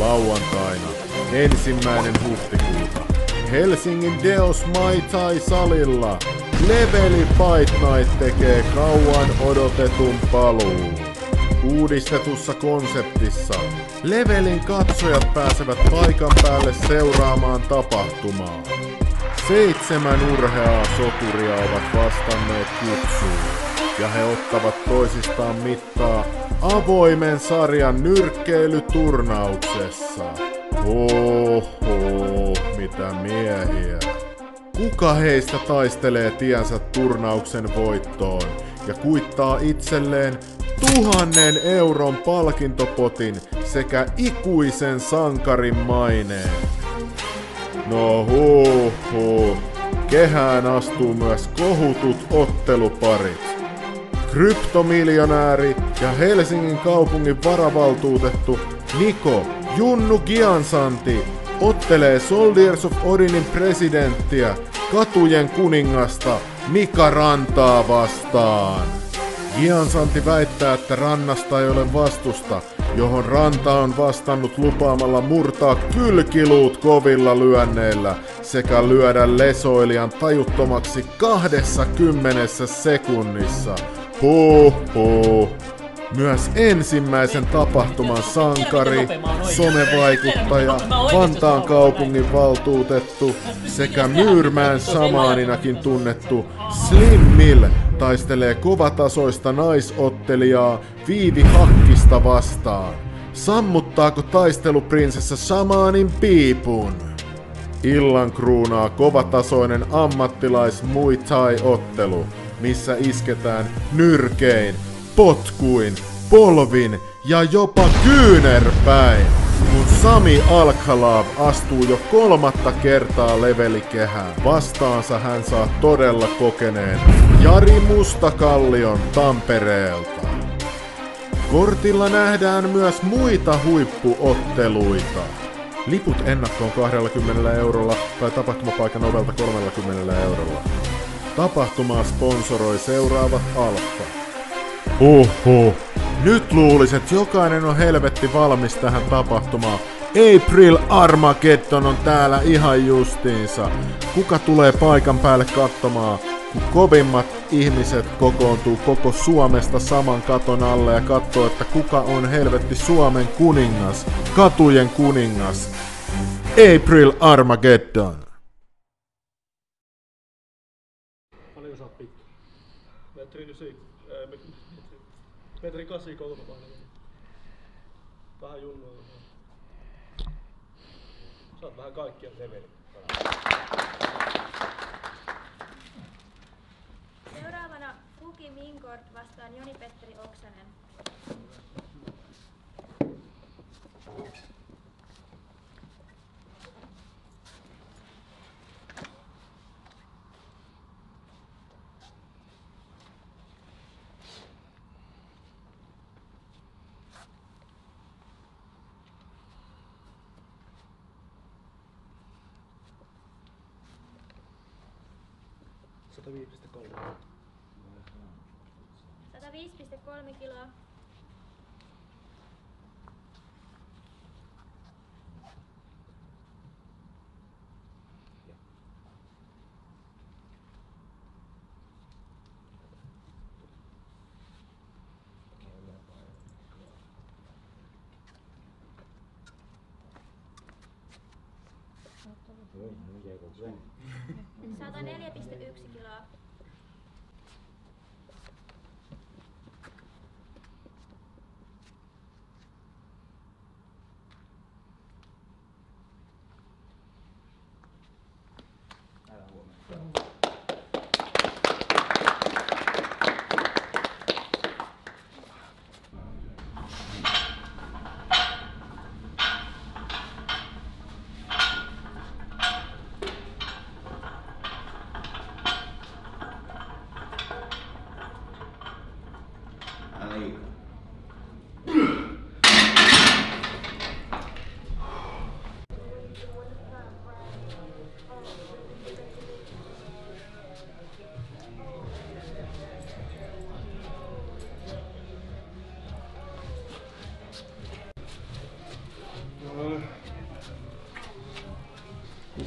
lauantaina 1. huhtikuuta Helsingin Deos Mai Tai-salilla Leveli Fight Night tekee kauan odotetun paluun. Uudistetussa konseptissa Levelin katsojat pääsevät paikan päälle seuraamaan tapahtumaa. 7 urheaa soturia ovat vastanneet kutsuun, ja he ottavat toisistaan mittaa avoimen sarjan nyrkkeilyturnauksessa. Oho, mitä miehiä. Kuka heistä taistelee tiensä turnauksen voittoon ja kuittaa itselleen 1,000 euron palkintopotin sekä ikuisen sankarin maineen? No kehään astuu myös kohutut otteluparit. Kryptomiljonääri ja Helsingin kaupungin varavaltuutettu Niko Junnu Giansanti ottelee Soldiers of Odinin presidenttiä, katujen kuningasta Mika Rantaa vastaan. Giansanti väittää, että Rannasta ei ole vastusta, johon Ranta on vastannut lupaamalla murtaa kylkiluut kovilla lyönneillä sekä lyödä lesoilijan tajuttomaksi 20 sekunnissa. Myös ensimmäisen tapahtuman sankari, somevaikuttaja, Vantaan kaupungin valtuutettu sekä Myyrmään shamaaninakin tunnettu Slim Mill taistelee kovatasoista naisottelijaa Viivi Hakkista vastaan. Sammuttaako taisteluprinsessa shamaanin piipun? Illan kruunaa kovatasoinen ammattilais Muay Thai-ottelu, missä isketään nyrkein, potkuin, polvin ja jopa kyynärpäin, kun Sami Al-Khalab astuu jo 3. kertaa levelikehään. Vastaansa hän saa todella kokeneen Jari Mustakallion Tampereelta. Kortilla nähdään myös muita huippuotteluita. Liput ennakkoon 20 eurolla tai tapahtumapaikan ovelta 30 eurolla. Tapahtumaa sponsoroi seuraavat Alfa. Nyt luulis, että jokainen on helvetti valmis tähän tapahtumaan. April Armageddon on täällä ihan justiinsa. Kuka tulee paikan päälle katsomaan, kun kovimmat ihmiset kokoontuu koko Suomesta saman katon alle ja katsoo, että kuka on helvetti Suomen kuningas, katujen kuningas. April Armageddon. Paljon sä oot pitkä? Metri 83 painaa. Vähän junnua. Sä oot vähän kaikkia leveli. Seuraavana Fuki Minkort vastaan Joni-Petteri Oksanen. Sata 105,3 kiloa. Sata 4,1 kiloa.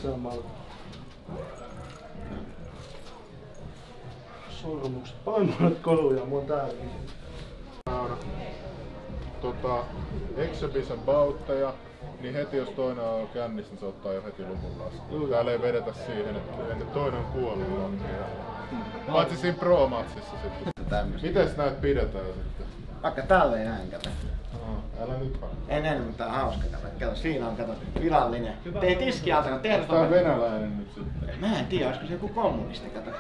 Se on malta. Sormukset. Paljon monet koruja, mulla on täälläkin. Exhibition bautteja, niin heti jos toinen on kännissä, niin se ottaa jo heti luvun laskuun. Täällä ei vedetä siihen, että toinen on kuollut. Paitsi siinä pro-matsissa sitten. Mites näitä pidetään sitten? Vaikka tälleen näin kato. Älä nyt vaan. En, mutta tää on hauska kato. Kato, siinä on kato, virallinen. Ei tiski altanut tehdä. Tää on venäläinen nyt sitten. Mä en tiedä, olisiko se joku kommunisti kato.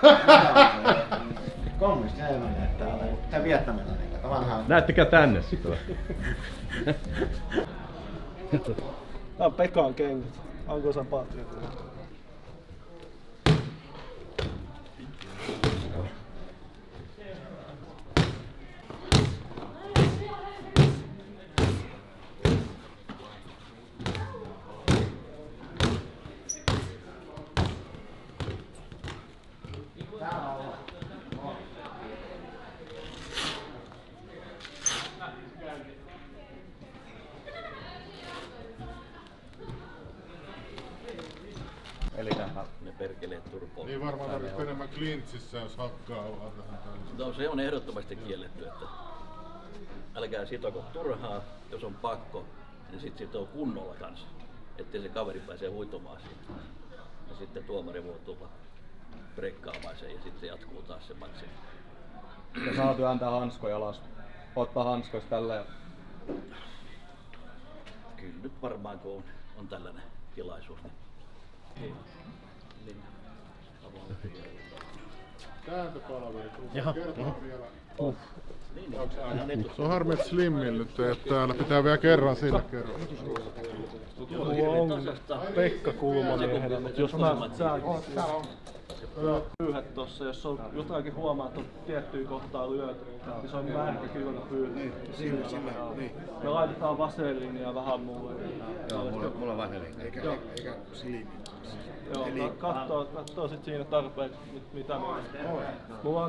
Kommunisti ei mene, että tää vietnamilainen kato, vanha. Näyttäkää tänne sitten. Tää on Pekan kengät. Ankoisan Patriotin. Eli ne perkeleet turpoon. Niin varmaan tarvitsisi enemmän klintsissä, jos hakkaa vähän tällä. No se on ehdottomasti kielletty, että älkää sitoko turhaa, jos on pakko, niin sit sitoo kunnolla kanssa, ettei se kaveri pääsee huitomaan siinä. Ja sitten tuomari voi tulla brekkaamaan sen ja sitten jatkuu taas se matsi. Ja saatu antaa hanskoja alas. Ottaa hanskoista tälleen. Kyllä nyt varmaan kun on tällainen tilaisuus, niin Kääntöpalaveri, kertaa vielä. niin. Se on harmi, että Slimmil nyt ei ole täällä. Pitää vielä kerran sille kerran. Mulla on Pekka Kulmaniehenä, mutta jos mä pyyhät tossa, jos on jotakin huomaa, että on tiettyä kohtaa lyöty, niin se on märkä kylmä pyyhä. Me laitetaan vaseliinia vähän mulle. Joo, mulla on vaseliin. Eikä siliini. Joo, kattoo sit siinä tarpeeksi mitä mulla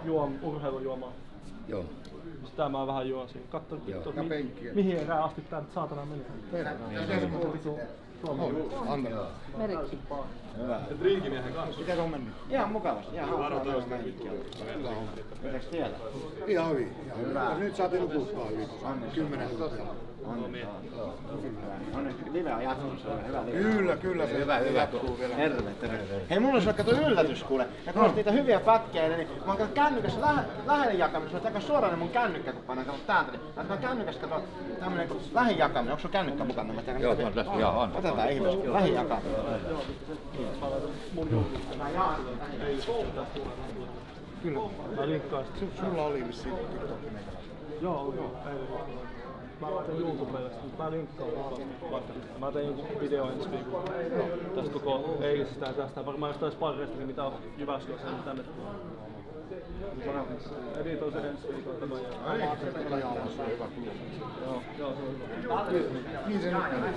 on urheilujuomaa. Joo. Sitä mä vähän juon siinä. Katso, mihin erään asti tää nyt saatana meni. Meriksi. Hyvä. Drinkimiehen kanssa. Miten on mennyt? Ihan mukavasti. Ihan hauska. Kyllä on. Mitäs siellä? Ihan hyvin. Hyvä. Nyt saatiin nukuttaa hyvin. 10 tuntia. Onneksi live on jatkunut, se on hyvä live. Kyllä se jatkuu vielä. Terve. Hei, mulla on sulle kato yllätys kuule. Ja kun on niitä hyviä pätkiä, niin mä oon kännykässä lähelle jakaminen. Sulla on aika suoraan mun kännykkä, kun pannaan kato täältä. Mä oon kännykässä kato tämmönen lähijakaminen. Onko sun kännykkä mukana? Joo, on. Otetaan ihmeessä. Lähijakaminen. Mä jaan. Kyllä. Mä linkkaan. Sulla oli vissiin TikTokki meikäläisen. Joo. Mä laitan YouTubelle, mutta mä linkkaan vaikka. Mä tein joku video ensi viikolla. Tästä koko eilisestä ja tästä. Varmaan jostain sparreistakin, mitä on Jyväskylässä, niin tänne. Editoin se ensi viikolla tämän jälkeen. Se on hyvä klubi. Joo, se on hyvä. Niin se nyt menee.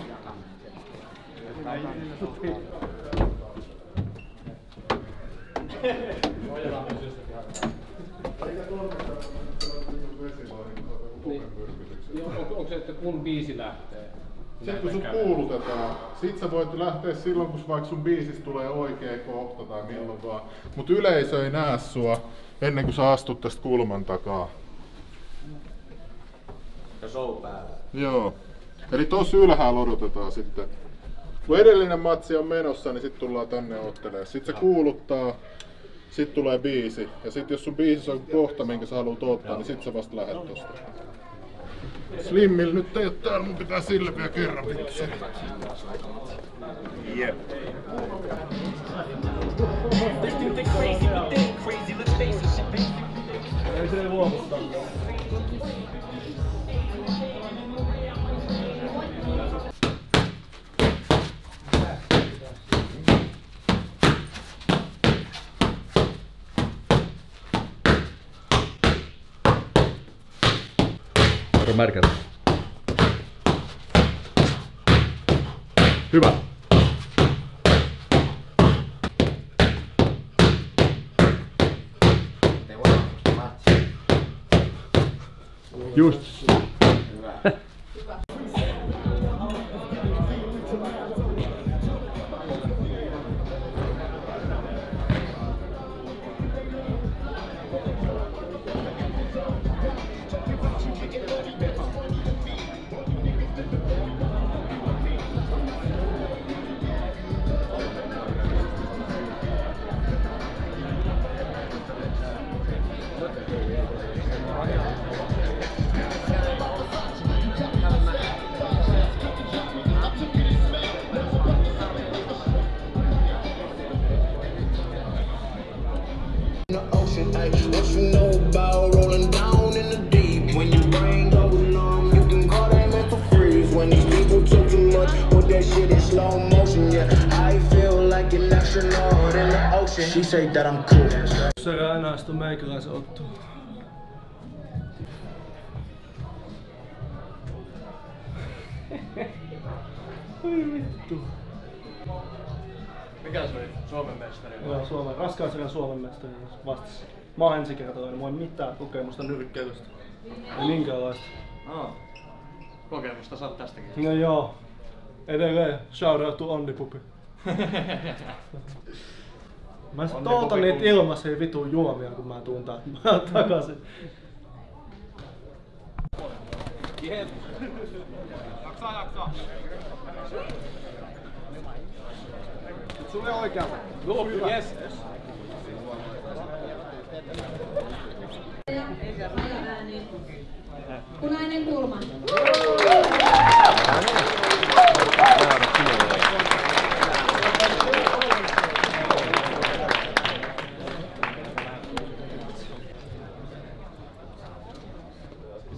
Onko se, että kun biisi lähtee? Sitten kun sut kuulutetaan, sit sä voit lähteä silloin, kun vaikka sun biisistä tulee oikea kohta tai milloin vaan. Mut yleisö ei näe sua ennen kuin sä astut tästä kulman takaa. Ja show päällä. Joo. Eli tossa ylhäällä odotetaan sitten. Kun edellinen matsi on menossa, niin sit tullaan tänne ottelemaan. Sitten se kuuluttaa, sit tulee biisi. Ja sit jos sun biisissä on kohta, minkä sä haluat ottaa, niin sit sä vasta lähet tosta. Slimmil nyt ei oo täällä, mun pitää sille vielä kerran vittu selittää. Jep. Ei se ei luovuttaa. Märkät. Hyvä. Just. York. Put that shit in slow motion, yeah. I feel like an astronaut in the ocean. She say that I'm cool. Se räänäistö meikäläisen ottuu. Oi vittu. Mikä se oli? Suomen mestari? Joo, raskauserän Suomen mestari vastasi. Mä oon ensikertalainen, mulla ei mitään kokemusta nyrkkeilystä. Ei minkäänlaista. Kokemusta saat tästäkin. No joo. Edelleen shout out to Onni Pupi. Mä ootan niitä ilmaisia vitun juomia kun mä tuun takaisin. Jaksaa. Sulle oikealta. Yes. Punainen kulma.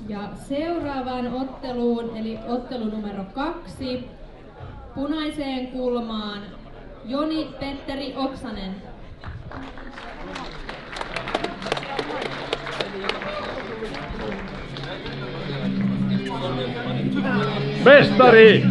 Ja seuraavaan otteluun, eli ottelu numero 2, punaiseen kulmaan Joni-Petteri Oksanen. Mestari!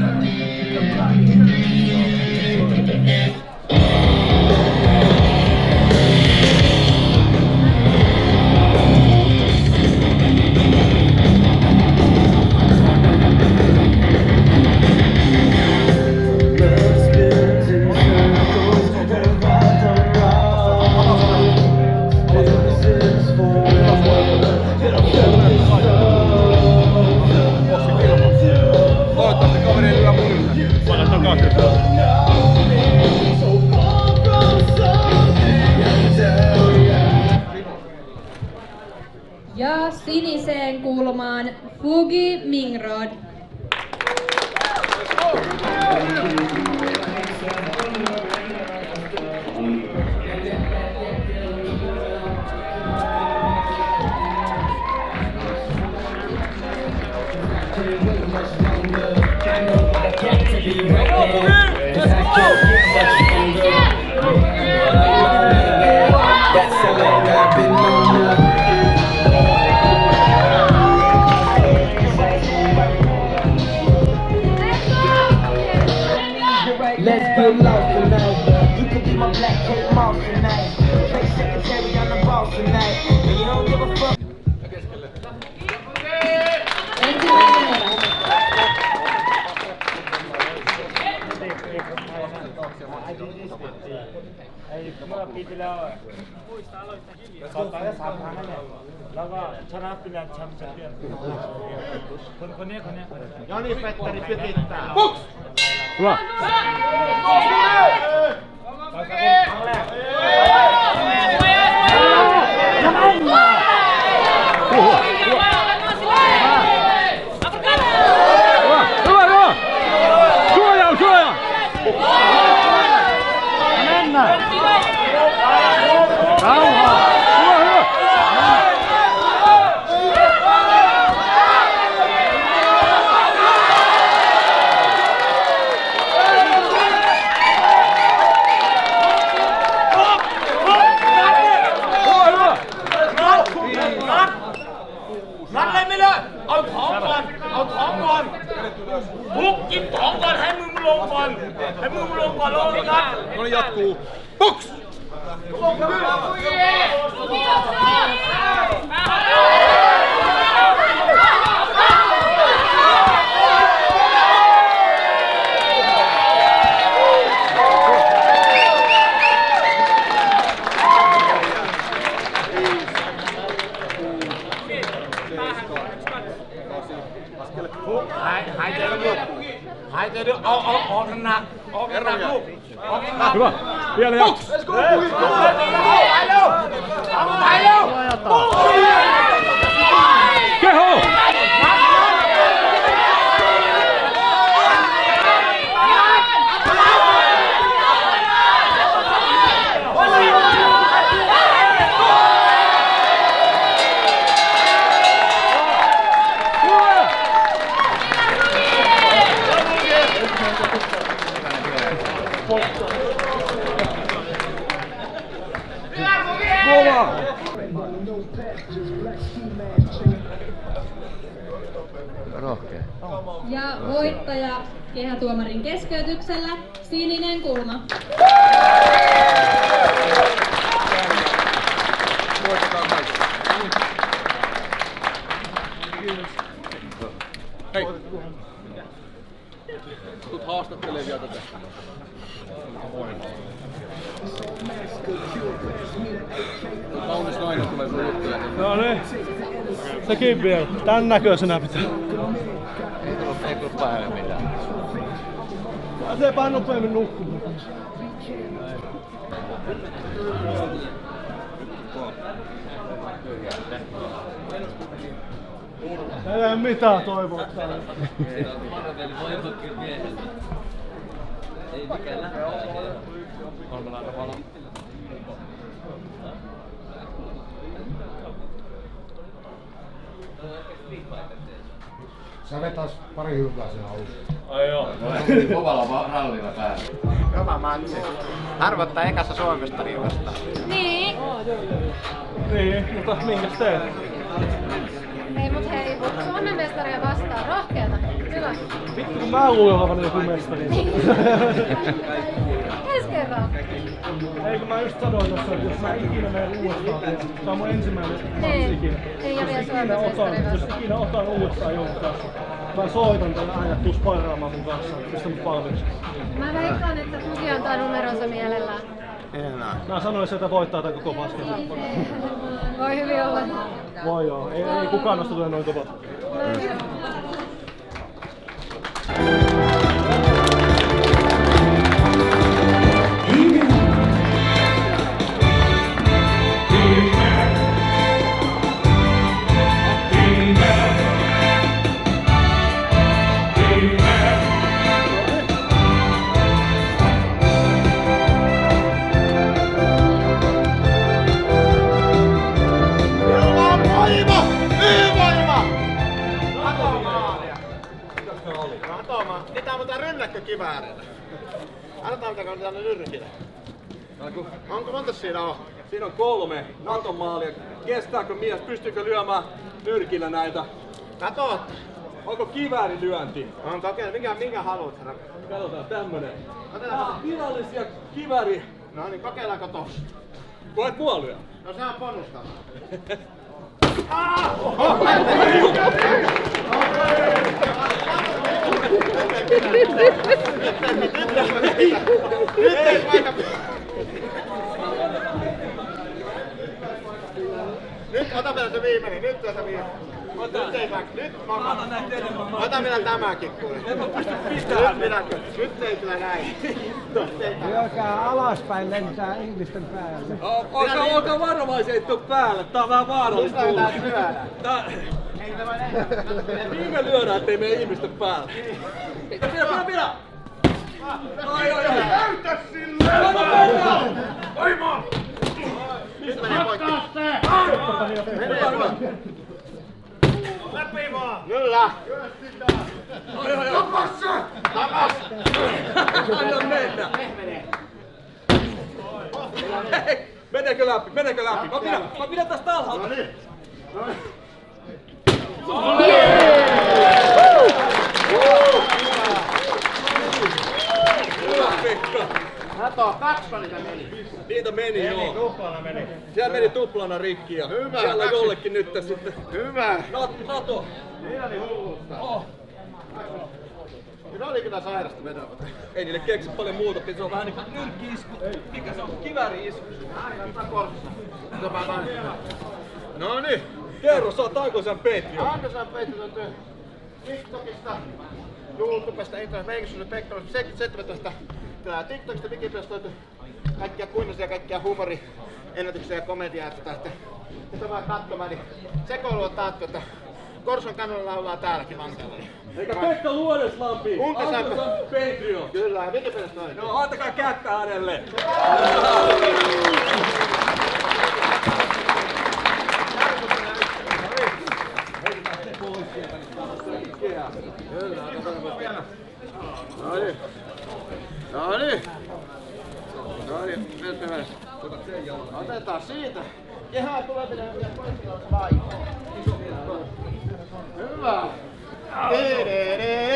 Ja siniseen kulmaan Fugi Mingrod. Let's get lost tonight. You could be my black Kate Moss tonight. Play secretary on the boss tonight. And you don't give a fuck. Ei, mulla pitää ole. Saattaa ja saattaa menee. Lava, Chanappilan champion. Konia. Joni-Petteri pytittää. Box! Hyvä! Suojaa! Mennään! Rauhaa! Hyvä!นัดเลยไม่เลยเอาท้องก่อนพุกกินท้องก่อนให้มือมันลงก่อนลงนัด No niin, jatkuu. Box! Hãy chơi được, ao nặng luôn. Hyvä. Vielä ja. Keho! kehätuomarin keskeytyksellä sininen kulma. Hei! Tuut haastattelemaan vielä tätä. Kaunis nainen tulee sun juttuja. No niin. Sekin vielä. Tän näköisenä pitää. Ei tullut päälle mitään. Pääsee nopeammin nukkumaan. Ei ole mitään toivoa täällä. Ei mikään lähtee. Sä vetäis pari hyvää sen alussa. Ai joo. Kovalla rallilla päällä. Kova matsi. Arvottaa ekassa Suomestari vastaan. Niin. Niin, mutta minkäs teet? Ei mut hei, Suomen mestaria vastaan. Rohkeata. Hyvä. Vittu kun mä luulen olevani joku mestari. Ensi kerran. Ei kun mä just sanoin tossa, että jos mä ikinä menen uudestaan, se on mun ensimmäinen matsi ikinä. Ei ole vielä Suomen mestari Jos vastaan. ikinä otan uudestaan jonkun kanssa, mä soitan tänne aina, tuu sparraamaan mun kanssa, pistä mut valmiiksi. Mä veikkaan, että Fugi antaa numeronsa mielellään. Mä sanoisin, että voittaa tän koko paskan. Voi hyvin olla. Voi joo, ei kukaan nosta tule noin kovaa. Niitä on mutta rynnäkkökivääreitä. Annetaan mitä tänne nyrkille. Onko monta siinä on? Siinä on 3 Naton maalia. Kestääkö mies? Pystyykö lyömään nyrkillä näitä? Katot! Onko kiväärilyönti? On kokeilla. Minkä haluat, herra? Katsotaan tämmönen. Virallisia kivääri. No niin, kokeillaanko tossa? Voit mua lyö. No se on ponnustavaa. Nyt ota vielä se viimeinen, nyt se viimeinen. Nyt ei saa, nyt mä otan vielä tämäkin kuule. Nyt ei kyllä näin. Lyökää alaspäin lentää ihmisten päälle. Olkaa varovaisia, et tuu päälle. Tää on vähän vaarallista tulla. Viime lyödään, ettei mene ihmisten päälle. Pidä! Ai! Näytä sille! Voimaa! Hakkaa se! Läpi vaan! Kyllä! Tapas se! Tapas! Anna mennä! Meneekö läpi? Mä pidän tästä alhaalta. Noniin! Hyvä Pekka! Nato, 2 niitä meni. Niitä meni joo. Tuplana meni. Siellä meni tuplana rikki ja hyvä, siellä jollekin nyt sitten. Hyvä. Nato. Niin oli hullusta. Kyllä oli kyllä sairasta vedoa. Ei niille keksi paljon muuta, se on vähän niinku nyrkki-isku. Mikä se on? Kivääri-isku. Aivan korssa. No niin. Kerro, sä oot Aikosan Petri. Aikosan Petri on TikTokista, YouTubesta, internetistä, Veikkauksen Pekka 17. TikTokista, Wikipediasta löytyy kaikkia kuinnoisia, kaikkia huumoriennätyksiä ja komediaa, että sitä vaan katsomaan, niin sekoilua taattu, että Korson kanolla laulaa täälläkin vankalla. Eikä Pekka Luodeslampi, Aikosan Petri on. Kyllä, ja Wikipediasta noin. No, antakaa kättä hänelle. Noniin. Otetaan siitä. Kehää tulee vielä poikkilaus vai. Hyvä.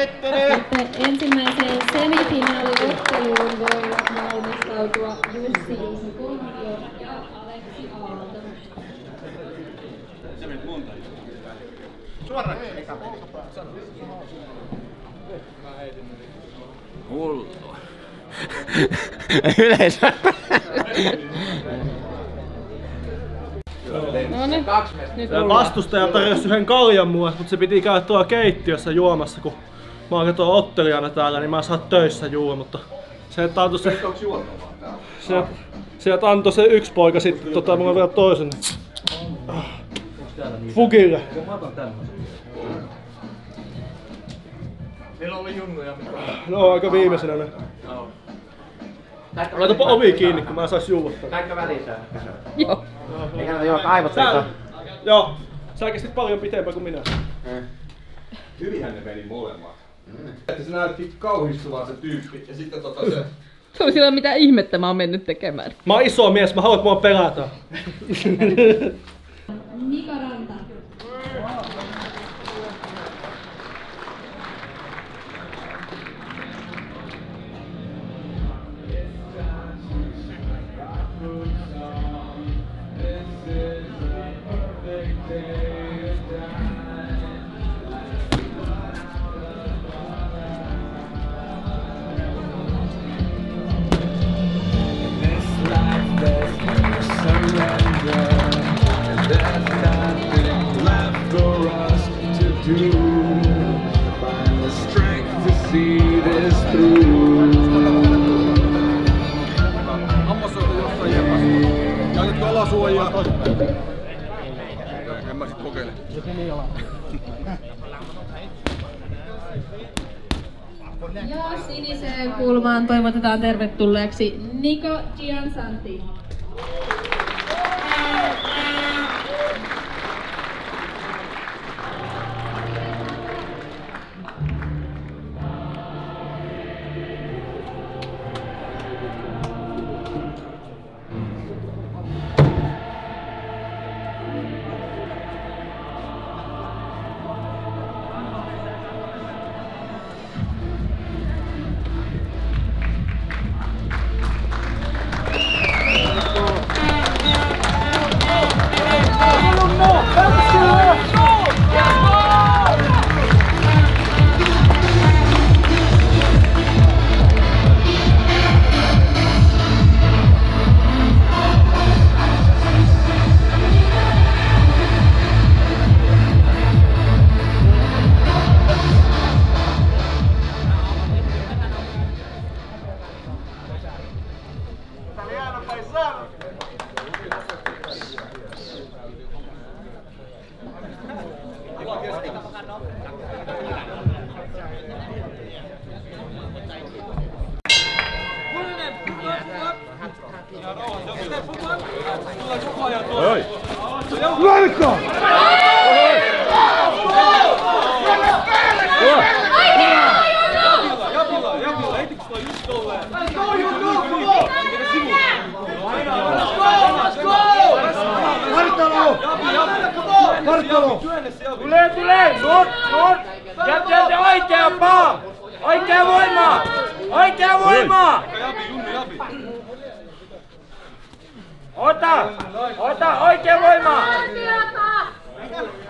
Sitten ensimmäiseen semifinaaliotteluun voivat valmistautua Jussi Kuntio ja Aleksi Aalto. Suoraan. Mulla. Yleisö. Vastustaja tarjosi yhden kaljan mulle, mutta se piti käydä tuolla keittiössä juomassa, kun mä oon tuolla ottelijana täällä, niin mä saan töissä juua, mutta sieltä antoi sieltä antoi se yksi poika sitten, mulla on vielä toisen. Fugille. Meillä oli junnuja. No aika viimeisenä ne. Laitapa ovi kiinni, kun mä sais juua. Kaikki välissä. Joo. Eikä näitä juo aivot teitä. Joo. Sä kestit paljon pitempään kuin minä. Hyvinhän ne meni molemmat. Että se näytti kauhistuvaa se tyyppi ja sitten se... Se oli sillä mitä ihmettä mä oon mennyt tekemään. Mä oon iso mies, mä haluan, että mua pelataan. Mika Ranta. En mä sit kokeile. Ja siniseen kulmaan toivotetaan tervetulleeksi Niko Giansanti. Tule! Nut! Ja oikea paa! Oikea voimaa! Oikea voimaa! Ota oikea voimaa!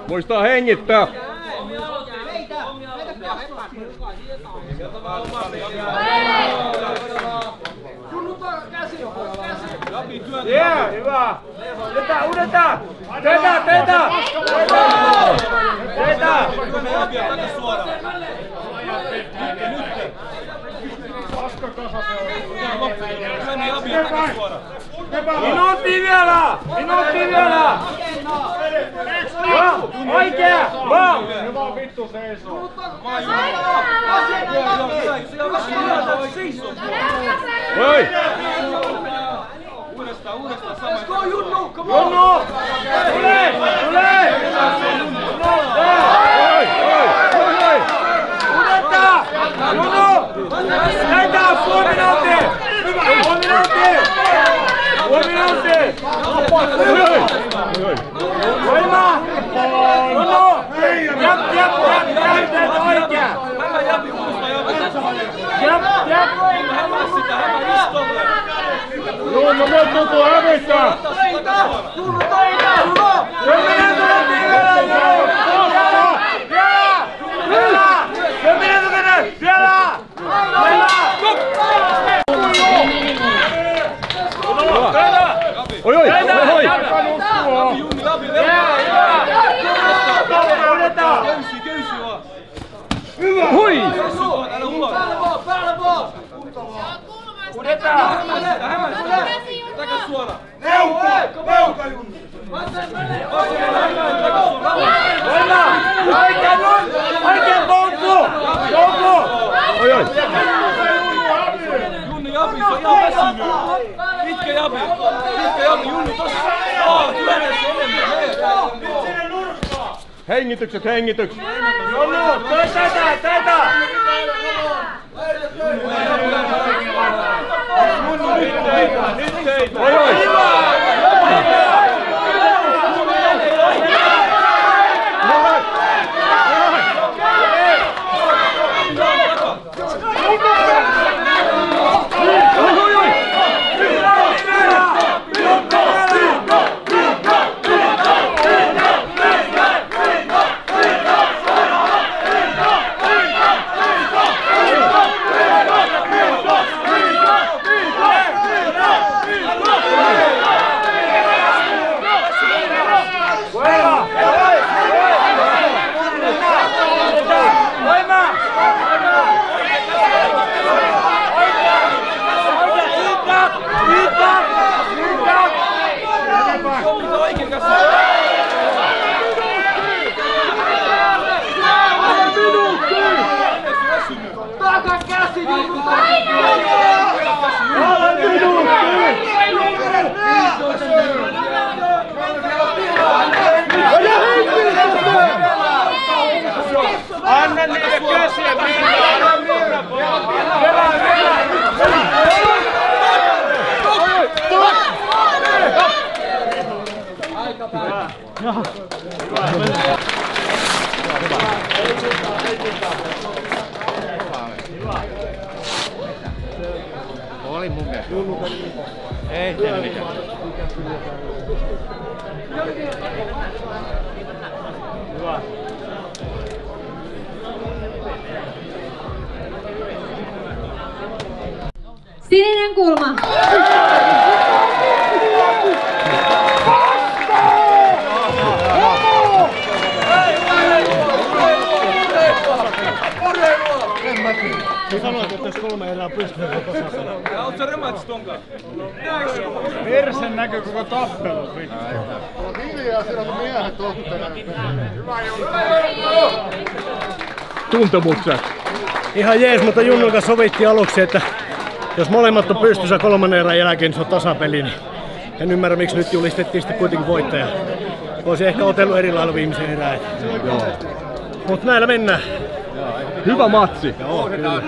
Muistaa hengittää! Yeah, hyvä! Uudestaan! Teitä! Minuutti vielä! Oikea! Vaan! Ne vaan vittu seisoo. Hei! Uudestaan sama. Let's go Junnu! Come on! Junnu! Tule! Uudestaan! Junnu! Näitä! Puoli minuuttia! Voimaa! Junnu! Jap! Hämää sitä, hämää istolle! Junnu, nyt tuntuu hävistä! Junnu, toita! Oi, oi, oi! Köysi vaan! Hui! Päällä vaan! Udetaan! Takas suoraan! Neuka Junnu! Oikein ponttu! Jouko! Oi, oi! Junnu Jabi, se on ihan väsynyt! Pitkä Jabi! Junnu tossa! Työnnä se enemmän! Hengitykset, hengitykset! Junnu, teitä! Nyt teitä! Oi, oi! Anna niille käsiä! Oli mun mielestä. Ei tehdä mitään. Hyvä. Sininen kulma. Sä sanoit, että jos 3 erää pystyy tasasana. Ja oot sä rematsis tonkaan? Persen näkyy koko tappelu. Hiljaa siellä on miehet ottelee. Tuntemukset. Ihan jees, mutta Junnun kanssa sovittiin aluksi, että jos molemmat on pystyssä 3. erän jälkeen, niin se on tasapeli. Niin en ymmärrä, miksi nyt julistettiin sitten kuitenkin voittaja. Olisi ehkä otellut eri lailla viimeisen erään. Mutta näillä mennään. Hyvä matsi. Joo, kyllä.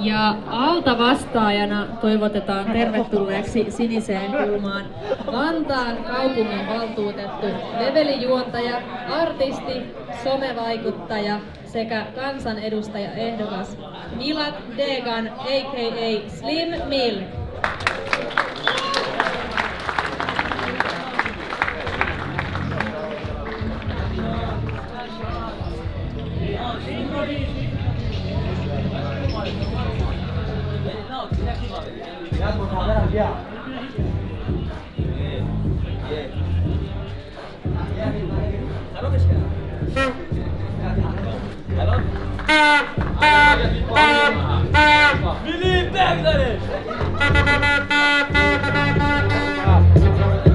Ja alta vastaajana toivotetaan tervetulleeksi siniseen kulmaan Vantaan kaupungin valtuutettu, levelijuontaja, artisti, somevaikuttaja sekä kansanedustaja ehdokas Milad Degan a.k.a. Slim Mill.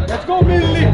Let's go, Milli!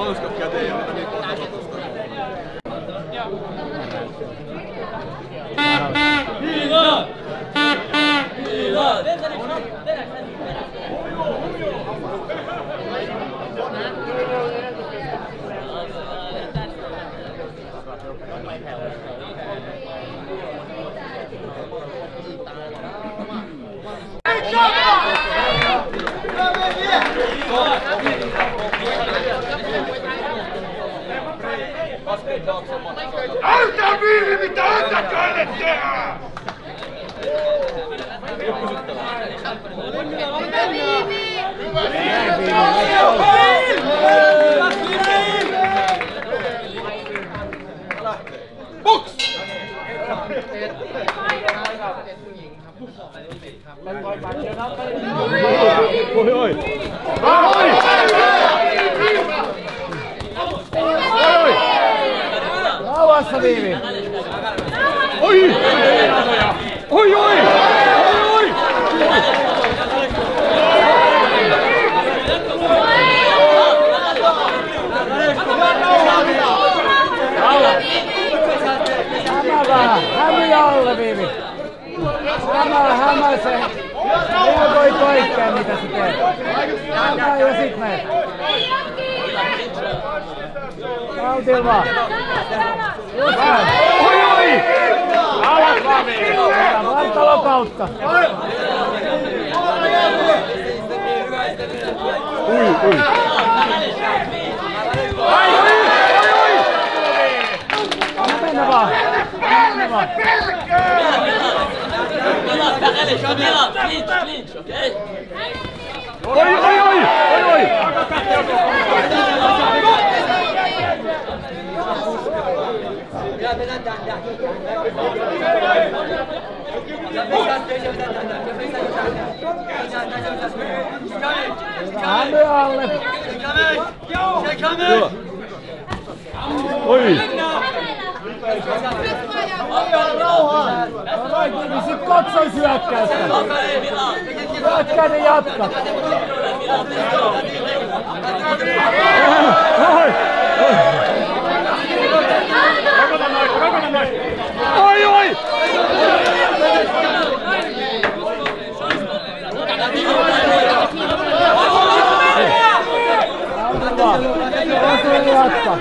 hanskat käteen ja niin tasotusta. Viiva! Viiva! Älkää viivi, mitä Antakäille tehdään! Box! Oi, oi! Rauhassa Viivi! Oi! Oi, oi! Oi, oi! Hämä vähän! Hämiä alle Viivi! Hämä se! Reagoi kaikkeen mitä sä teet! Hämä ja sit meet! Valtil vaan! Just näin! Oi, oi! Alas vaan Viivi! Vartalon kautta! Ui, ui! Ai, oi, oi, oi! Anna mennä vaan! Mennä vaan! Oi, oi, oi! Oi, oi! Hämy alle! Oi! Rauhaa! Niin sit katsoi syökkäystä! Syökkäinen jatka! Oi, oi! Jatka!